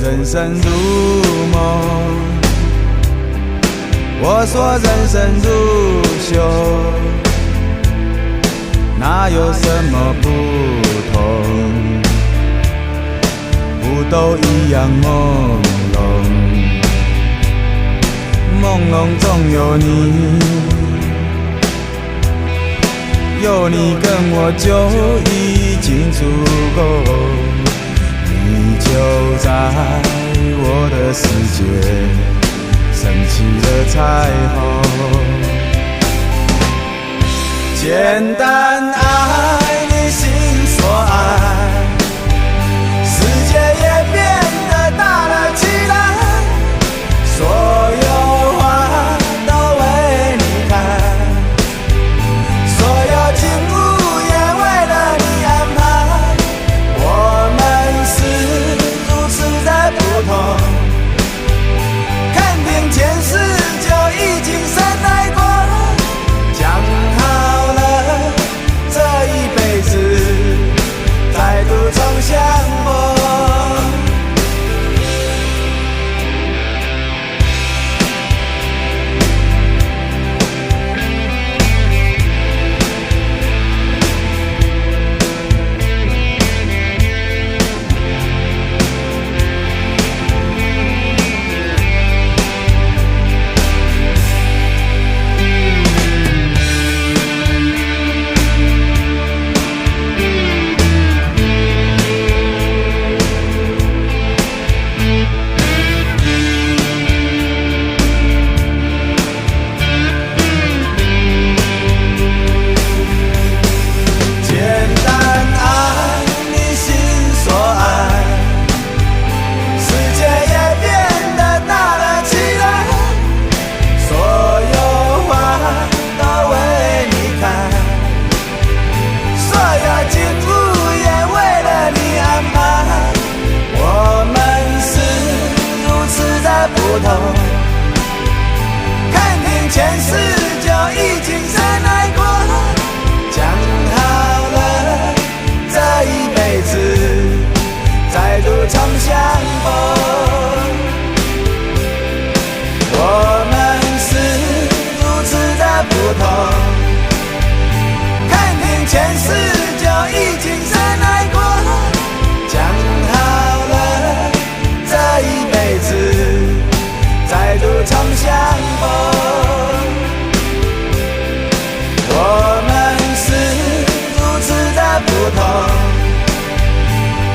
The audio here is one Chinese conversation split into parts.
人生如梦，我说人生如秀，哪有什么不同？不都一样朦胧，朦胧中有你，有你跟我就已经足够。你就在我的世界升起了彩虹，简单爱你心所爱，世界也变得大了起来，所有花都为你开，所有景物也为了你安排，我们是如此的不同，看遍前世就已经深爱过，讲好了这一辈子再度重相逢。看尽前世就已经深爱过，讲好了这一辈子再度重相逢。我们是如此的不同，看尽前世就已经深爱过，讲好了这一辈子再度重相逢。我们是如此的不同，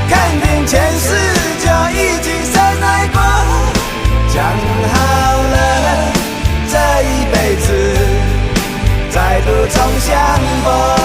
看尽前世就已经深爱过，讲好了这一辈子再度重相逢。